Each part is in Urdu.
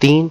3,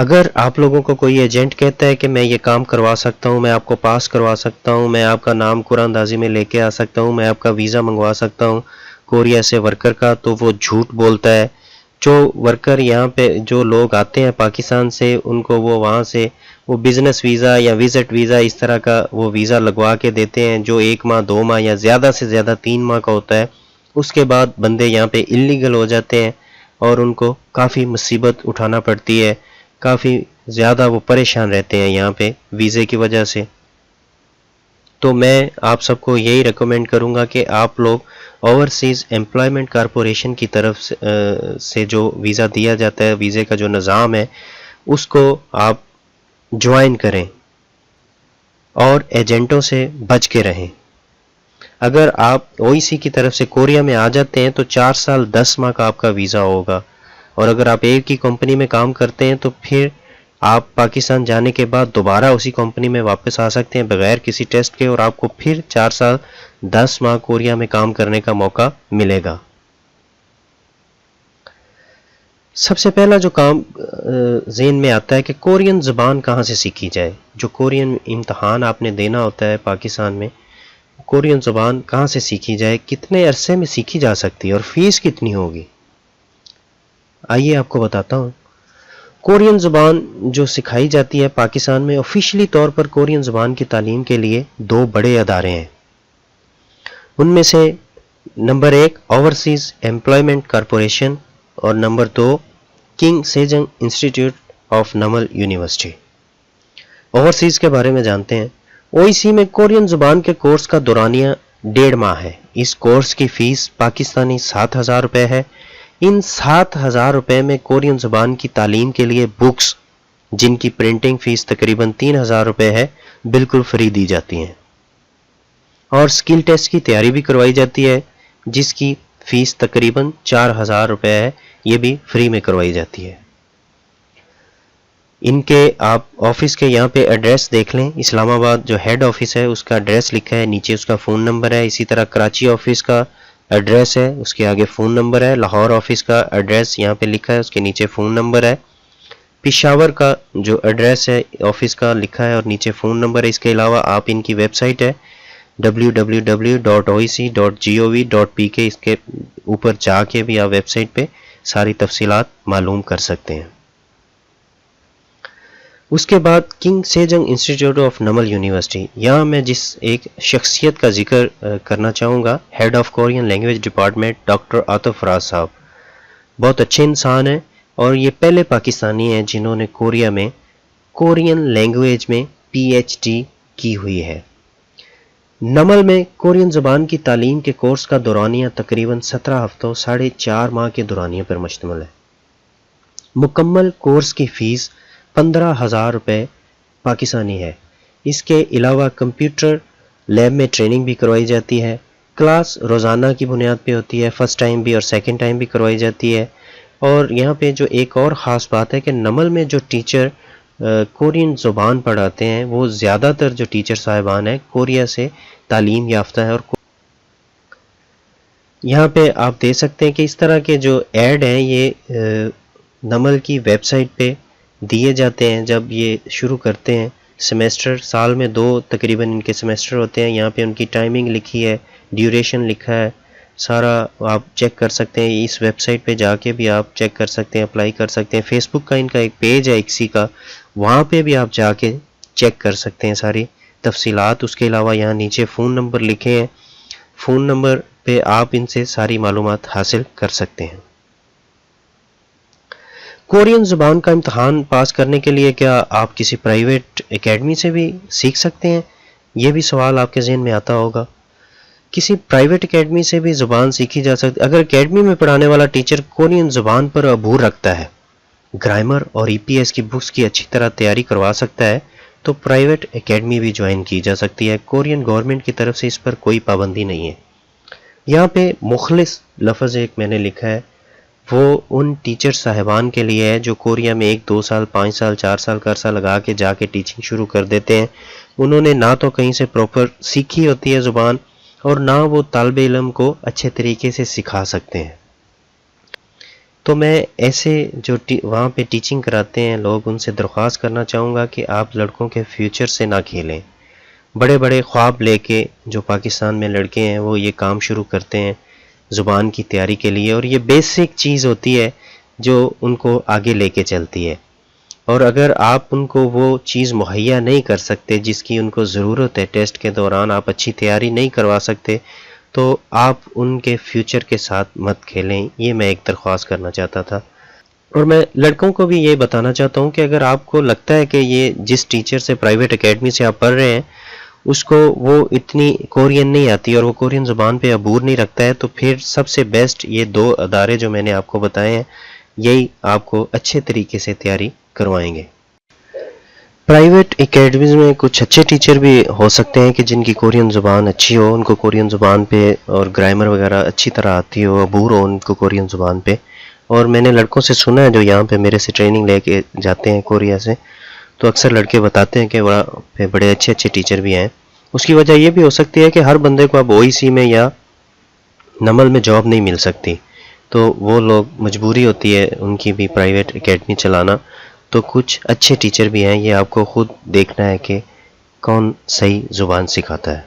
اگر آپ لوگوں کو کوئی ایجنٹ کہتا ہے کہ میں یہ کام کروا سکتا ہوں، میں آپ کو پاس کروا سکتا ہوں، میں آپ کا نام قرآن اندازی میں لے کے آ سکتا ہوں، میں آپ کا ویزا منگوا سکتا ہوں کوریا سے ورکر کا، تو وہ جھوٹ بولتا ہے. جو ورکر یہاں پہ جو لوگ آتے ہیں پاکستان سے، ان کو وہ وہاں سے وہ بزنس ویزا یا وزٹ ویزا اس طرح کا وہ ویزا لگوا کے دیتے ہیں جو 1 ماہ 2 ماہ یا زیادہ سے زیادہ 3 ماہ کا ہوتا ہے. اس کے بعد بندے یہاں پہ اللیگل ہو جاتے ہیں اور ان کو کافی مصیبت اٹھانا پڑتی ہے، کافی زیادہ وہ پریشان رہتے ہیں یہاں پہ ویزے کی وجہ سے. تو میں آپ سب کو یہی ریکمینڈ کروں گا کہ آپ لوگ اوورسیز امپلائمنٹ کارپوریشن کی طرف سے جو ویزا دیا جاتا ہے، ویزے کا جو نظام ہے، اس کو آپ جوائن کریں اور ایجنٹوں سے بچ کے رہیں. اگر آپ او ای سی کی طرف سے کوریا میں آ جاتے ہیں تو 4 سال 10 ماہ کا آپ کا ویزا ہوگا، اور اگر آپ ایک ہی کمپنی میں کام کرتے ہیں تو پھر آپ پاکستان جانے کے بعد دوبارہ اسی کمپنی میں واپس آ سکتے ہیں بغیر کسی ٹیسٹ کے، اور آپ کو پھر 4 سال 10 ماہ کوریا میں کام کرنے کا موقع ملے گا. سب سے پہلا جو کام ذہن میں آتا ہے کہ کورین زبان کہاں سے سیکھی جائے. جو کورین امتحان آپ نے دینا ہوتا ہے پاکستان میں، کورین زبان کہاں سے سیکھی جائے، کتنے عرصے میں سیکھی جا سکتی ہے اور فیس کتنی ہوگی. آئیے آپ کو بتاتا ہوں. کورین زبان جو سکھائی جاتی ہے پاکستان میں، آفیشلی طور پر کورین زبان کی تعلیم کے لیے 2 بڑے ادارے ہیں. ان میں سے نمبر 1 اوورسیز امپلائمنٹ کارپوریشن اور number 2 King Sejong Institute of NUML University. Overseas کے بارے میں جانتے ہیں. او ای سی میں کورین زبان کے کورس کا دورانیہ 1.5 ماہ ہے. اس کورس کی فیس پاکستانی 7,000 روپے ہے. ان 7,000 روپے میں کورین زبان کی تعلیم کے لیے بکس، جن کی پرنٹنگ فیس تقریباً 3,000 روپے ہے، بالکل فری دی جاتی ہیں، اور سکل ٹیسٹ کی تیاری بھی کروائی جاتی ہے جس کی فیس تقریباً 4,000 روپے ہے، یہ بھی فری میں کروائی جاتی ہے. ان کے آپ آفس کے یہاں پہ ایڈریس دیکھ لیں. اسلام آباد جو ہیڈ آفس ہے اس کا ایڈریس لکھا ہے، نیچے اس کا فون نمبر ہے. اسی طرح کراچی آفس کا ایڈریس ہے، اس کے آگے فون نمبر ہے. لاہور آفس کا ایڈریس یہاں پہ لکھا ہے، اس کے نیچے فون نمبر ہے. پشاور کا جو ایڈریس ہے آفس کا لکھا ہے اور نیچے فون نمبر ہے. اس کے علاوہ آپ ان کی ویب سائٹ ہے www.oec.gov.pk، اس کے اوپر جا کے بھی آپ ویب سائٹ پہ ساری تفصیلات معلوم کر سکتے ہیں. اس کے بعد King Sejong Institute of NUML University. یہاں میں جس ایک شخصیت کا ذکر کرنا چاہوں گا، head of Korean language department doctor Atif Faraz صاحب. بہت اچھے انسان ہیں اور یہ پہلے پاکستانی ہیں جنہوں نے کوریا میں کورین لینگویج میں پی ایچ ڈی کی ہوئی ہے. نمل میں کورین زبان کی تعلیم کے کورس کا دورانیہ تقریباً 17 ہفتوں 4.5 ماہ کے دورانیہ پر مشتمل ہے. مکمل کورس کی فیس 15,000 روپے پاکستانی ہے. اس کے علاوہ کمپیوٹر لیب میں ٹریننگ بھی کروائی جاتی ہے. کلاس روزانہ کی بنیاد پہ ہوتی ہے، فرسٹ ٹائم بھی اور سیکنڈ ٹائم بھی کروائی جاتی ہے. اور یہاں پہ جو ایک اور خاص بات ہے کہ نمل میں جو ٹیچر کورین زبان پڑھاتے ہیں وہ زیادہ تر جو ٹیچر صاحبان ہیں کوریا سے تعلیم یافتہ ہے. اور یہاں پہ آپ دیکھ سکتے ہیں کہ اس طرح کے جو ایڈ ہیں یہ نمل کی ویب سائٹ پہ دیے جاتے ہیں جب یہ شروع کرتے ہیں سیمیسٹر. سال میں 2 تقریباً ان کے سیمیسٹر ہوتے ہیں. یہاں پہ ان کی ٹائمنگ لکھی ہے، ڈیوریشن لکھا ہے، سارا آپ چیک کر سکتے ہیں. اس ویب سائٹ پہ جا کے بھی آپ چیک کر سکتے ہیں، اپلائی کر سکتے ہیں. فیس بک کا ان کا ایک پیج ہے اکسی کا، وہاں پہ بھی آپ جا کے چیک کر سکتے ہیں ساری تفصیلات. اس کے علاوہ یہاں نیچے فون نمبر لکھے ہیں، فون نمبر پہ آپ ان سے ساری معلومات حاصل کر سکتے ہیں. کورین زبان کا امتحان پاس کرنے کے لیے کیا آپ کسی پرائیویٹ اکیڈمی سے بھی سیکھ سکتے ہیں؟ یہ بھی سوال آپ کے ذہن میں آتا ہوگا. کسی پرائیویٹ اکیڈمی سے بھی زبان سیکھی جا سکتی. اگر اکیڈمی میں پڑھانے والا ٹیچر کورین زبان پر عبور رکھتا ہے، گرامر اور ای پی ایس کی بکس کی اچھی طرح تیاری کروا سکتا ہے، تو پرائیویٹ اکیڈمی بھی جوائن کی جا سکتی ہے. کورین گورنمنٹ کی طرف سے اس پر کوئی پابندی نہیں ہے. یہاں پہ مخلص لفظ ایک میں نے لکھا ہے، وہ ان ٹیچر صاحبان کے لیے ہے جو کوریا میں 1 2 سال 5 سال 4 سال کا عرصہ لگا کے جا کے ٹیچنگ شروع کر دیتے ہیں. انہوں نے نہ تو کہیں سے پراپر سیکھی ہوتی ہے زبان، اور نہ وہ طالب علم کو اچھے طریقے سے سکھا سکتے ہیں. تو میں ایسے جو وہاں پہ ٹیچنگ کراتے ہیں لوگ، ان سے درخواست کرنا چاہوں گا کہ آپ لڑکوں کے فیوچر سے نہ کھیلیں۔ بڑے بڑے خواب لے کے جو پاکستان میں لڑکے ہیں وہ یہ کام شروع کرتے ہیں زبان کی تیاری کے لیے، اور یہ بیسک چیز ہوتی ہے جو ان کو آگے لے کے چلتی ہے، اور اگر آپ ان کو وہ چیز مہیا نہیں کر سکتے جس کی ان کو ضرورت ہے، ٹیسٹ کے دوران آپ اچھی تیاری نہیں کروا سکتے، تو آپ ان کے فیوچر کے ساتھ مت کھیلیں۔ یہ میں ایک درخواست کرنا چاہتا تھا۔ اور میں لڑکوں کو بھی یہ بتانا چاہتا ہوں کہ اگر آپ کو لگتا ہے کہ یہ جس ٹیچر سے پرائیویٹ اکیڈمی سے آپ پڑھ رہے ہیں اس کو وہ اتنی کورین نہیں آتی اور وہ کورین زبان پہ عبور نہیں رکھتا ہے، تو پھر سب سے بیسٹ یہ 2 ادارے جو میں نے آپ کو بتائے ہیں، یہی آپ کو اچھے طریقے سے تیاری کروائیں گے۔ پرائیویٹ اکیڈمیز میں کچھ اچھے ٹیچر بھی ہو سکتے ہیں کہ جن کی کورین زبان اچھی ہو، ان کو کورین زبان پہ اور گرامر وغیرہ اچھی طرح آتی ہو، عبور ہو ان کو کورین زبان پہ۔ اور میں نے لڑکوں سے سنا ہے جو یہاں پہ میرے سے ٹریننگ لے کے جاتے ہیں کوریا سے، تو اکثر لڑکے بتاتے ہیں کہ وہاں پہ بڑے اچھے اچھے ٹیچر بھی ہیں۔ اس کی وجہ یہ بھی ہو سکتی ہے کہ ہر بندے کو اب OEC میں یا نمل میں جاب نہیں مل سکتی، تو وہ لوگ مجبوری ہوتی ہے ان کی بھی پرائیویٹ اکیڈمی چلانا، تو کچھ اچھے ٹیچر بھی ہیں، یہ آپ کو خود دیکھنا ہے کہ کون صحیح زبان سکھاتا ہے۔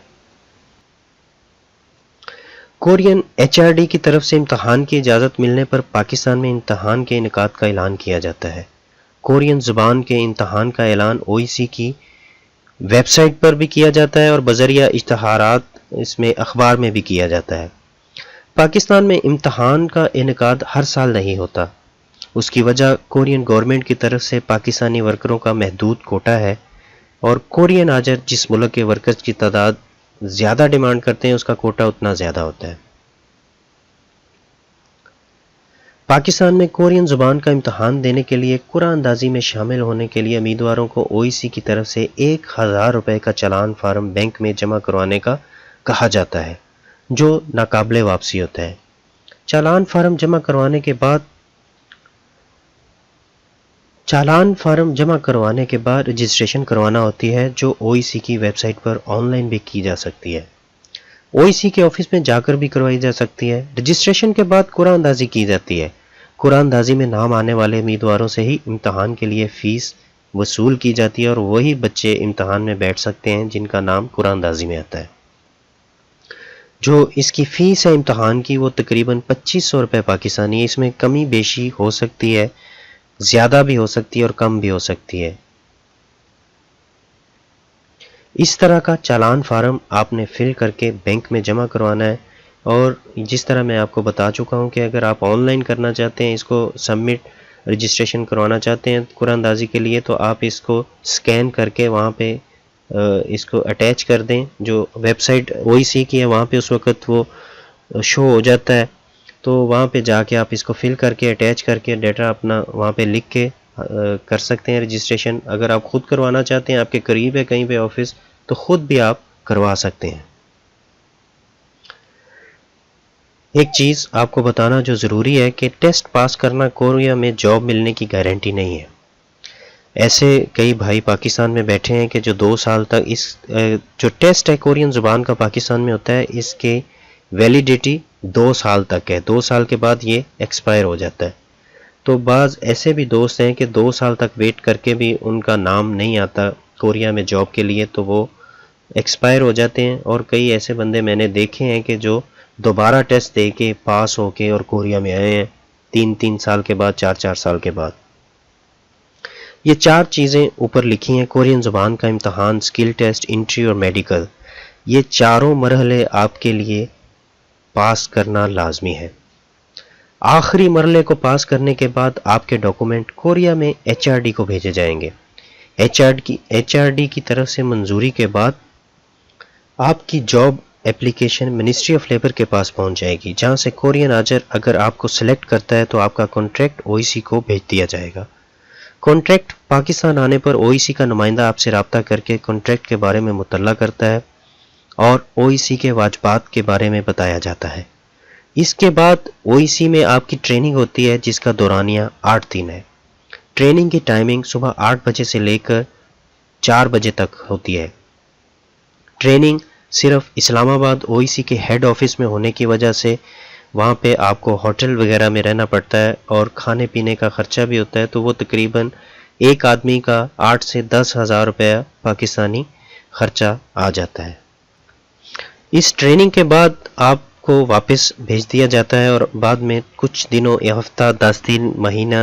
کورین HRD کی طرف سے امتحان کی اجازت ملنے پر پاکستان میں امتحان کے انعقاد کا اعلان کیا جاتا ہے۔ کورین زبان کے امتحان کا اعلان OEC کی ویب سائٹ پر بھی کیا جاتا ہے اور بذریعہ اشتہارات اس میں اخبار میں بھی کیا جاتا ہے۔ پاکستان میں امتحان کا انعقاد ہر سال نہیں ہوتا۔ اس کی وجہ کورین گورنمنٹ کی طرف سے پاکستانی ورکروں کا محدود کوٹا ہے، اور کورین آجر جس ملک کے ورکرز کی تعداد زیادہ ڈیمانڈ کرتے ہیں اس کا کوٹا اتنا زیادہ ہوتا ہے۔ پاکستان میں کورین زبان کا امتحان دینے کے لیے قرعہ اندازی میں شامل ہونے کے لیے امیدواروں کو OEC کی طرف سے 1000 روپے کا چالان فارم بینک میں جمع کروانے کا کہا جاتا ہے، جو ناقابل واپسی ہوتا ہے۔ چالان فارم جمع کروانے کے بعد رجسٹریشن کروانا ہوتی ہے، جو OEC کی ویب سائٹ پر آن لائن بھی کی جا سکتی ہے۔ OEC کے آفس میں جا کر بھی کروائی جا سکتی ہے۔ رجسٹریشن کے بعد قرعہ اندازی کی جاتی ہے۔ قرعہ اندازی میں نام آنے والے امیدواروں سے ہی امتحان کے لیے فیس وصول کی جاتی ہے، اور وہی بچے امتحان میں بیٹھ سکتے ہیں جن کا نام قرعہ اندازی میں آتا ہے۔ جو اس کی فیس ہے امتحان کی وہ تقریباً 2500 روپے پاکستانی ہے۔ اس میں کمی بیشی ہو سکتی ہے، زیادہ بھی ہو سکتی ہے اور کم بھی ہو سکتی ہے۔ اس طرح کا چالان فارم آپ نے فل کر کے بینک میں جمع کروانا ہے، اور جس طرح میں آپ کو بتا چکا ہوں کہ اگر آپ آن لائن کرنا چاہتے ہیں، اس کو سبمٹ رجسٹریشن کروانا چاہتے ہیں قرعہ اندازی کے لیے، تو آپ اس کو سکین کر کے وہاں پہ اس کو اٹیچ کر دیں۔ جو ویب سائٹ OEC کی ہے وہاں پہ اس وقت وہ شو ہو جاتا ہے، تو وہاں پہ جا کے آپ اس کو فل کر کے اٹیچ کر کے ڈیٹا اپنا وہاں پہ لکھ کے کر سکتے ہیں رجسٹریشن۔ اگر آپ خود کروانا چاہتے ہیں، آپ کے قریب ہے کہیں پہ آفس، تو خود بھی آپ کروا سکتے ہیں۔ ایک چیز آپ کو بتانا جو ضروری ہے کہ ٹیسٹ پاس کرنا کوریا میں جاب ملنے کی گارنٹی نہیں ہے۔ ایسے کئی بھائی پاکستان میں بیٹھے ہیں کہ جو 2 سال تک جو ٹیسٹ ہے کورین زبان کا پاکستان میں ہوتا ہے، اس کے ویلیڈیٹی 2 سال تک ہے۔ 2 سال کے بعد یہ ایکسپائر ہو جاتا ہے۔ تو بعض ایسے بھی دوست ہیں کہ 2 سال تک ویٹ کر کے بھی ان کا نام نہیں آتا کوریا میں جاب کے لیے، تو وہ ایکسپائر ہو جاتے ہیں۔ اور کئی ایسے بندے میں نے دیکھے ہیں کہ جو دوبارہ ٹیسٹ دے کے پاس ہو کے اور کوریا میں آئے ہیں 3 سال کے بعد، 4 سال کے بعد۔ یہ 4 چیزیں اوپر لکھی ہیں: کورین زبان کا امتحان، سکل ٹیسٹ، انٹری اور میڈیکل۔ یہ چاروں مرحلے آپ کے لیے پاس کرنا لازمی ہے۔ آخری مرحلے کو پاس کرنے کے بعد آپ کے ڈاکومنٹ کوریا میں HRD کو بھیجے جائیں گے۔ HRD کی طرف سے منظوری کے بعد آپ کی job application ministry of labour کے پاس پہنچ جائے گی، جہاں سے کورین آجر اگر آپ کو سلیکٹ کرتا ہے تو آپ کا کانٹریکٹ OEC کو بھیج دیا جائے گا۔ کانٹریکٹ پاکستان آنے پر OEC کا نمائندہ آپ سے رابطہ کر کے کانٹریکٹ کے بارے میں مطلع کرتا ہے اور OEC کے واجبات کے بارے میں بتایا جاتا ہے۔ اس کے بعد OEC میں آپ کی ٹریننگ ہوتی ہے جس کا دورانیہ 8 دن ہے۔ ٹریننگ کی ٹائمنگ صبح 8 بجے سے لے کر 4 بجے تک ہوتی ہے۔ ٹریننگ صرف اسلام آباد OEC کے ہیڈ آفس میں ہونے کی وجہ سے وہاں پہ آپ کو ہوٹل وغیرہ میں رہنا پڑتا ہے اور کھانے پینے کا خرچہ بھی ہوتا ہے، تو وہ تقریباً ایک آدمی کا 8 سے 10,000 روپیہ پاکستانی خرچہ آ جاتا ہے۔ اس ٹریننگ کے بعد آپ کو واپس بھیج دیا جاتا ہے، اور بعد میں کچھ دنوں، ہفتہ، 10 دن، مہینہ،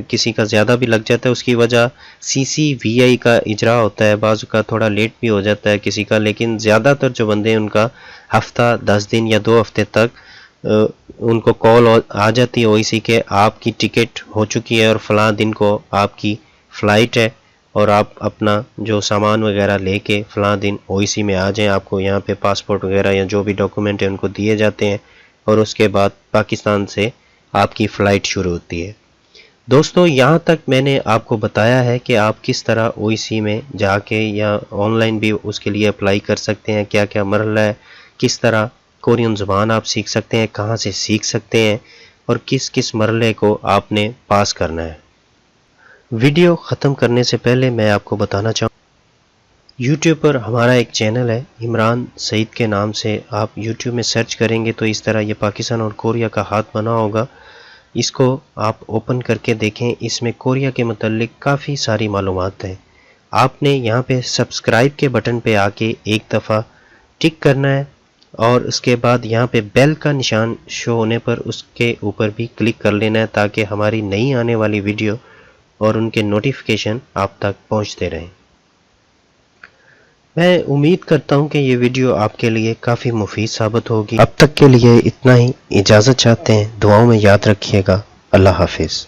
کسی کا زیادہ بھی لگ جاتا ہے۔ اس کی وجہ CCVI کا اجرا ہوتا ہے، بعض کا تھوڑا لیٹ بھی ہو جاتا ہے کسی کا، لیکن زیادہ تر جو بندے ہیں ان کا ہفتہ، 10 دن یا 2 ہفتے تک ان کو کال آ جاتی ہے OEC کے آپ کی ٹکٹ ہو چکی ہے اور فلاں دن کو آپ کی فلائٹ ہے، اور آپ اپنا جو سامان وغیرہ لے کے فلاں دن OEC میں آ جائیں۔ آپ کو یہاں پہ پاسپورٹ وغیرہ یا جو بھی ڈاکومنٹ ہیں ان کو دیے جاتے ہیں، اور اس کے بعد پاکستان سے آپ کی فلائٹ شروع ہوتی ہے۔ دوستو، یہاں تک میں نے آپ کو بتایا ہے کہ آپ کس طرح OEC میں جا کے یا آن لائن بھی اس کے لیے اپلائی کر سکتے ہیں، کیا کیا مرحلہ ہے، کس طرح کورین زبان آپ سیکھ سکتے ہیں، کہاں سے سیکھ سکتے ہیں، اور کس کس مرحلے کو آپ نے پاس کرنا ہے۔ ویڈیو ختم کرنے سے پہلے میں آپ کو بتانا چاہوں YouTube پر ہمارا ایک چینل ہے عمران سعید کے نام سے، آپ YouTube میں سرچ کریں گے تو اس طرح یہ پاکستان اور کوریا کا ہاتھ بنا ہوگا، اس کو آپ اوپن کر کے دیکھیں۔ اس میں کوریا کے متعلق کافی ساری معلومات ہیں۔ آپ نے یہاں پہ سبسکرائب کے بٹن پہ آ کے ایک دفعہ ٹک کرنا ہے، اور اس کے بعد یہاں پہ بیل کا نشان شو ہونے پر اس کے اوپر بھی کلک کر لینا ہے، تاکہ ہماری نئی آنے والی ویڈیو اور ان کے نوٹیفیکیشن آپ تک پہنچتے رہیں۔ میں امید کرتا ہوں کہ یہ ویڈیو آپ کے لیے کافی مفید ثابت ہوگی۔ اب تک کے لیے اتنا ہی، اجازت چاہتے ہیں، دعاؤں میں یاد رکھیے گا۔ اللہ حافظ۔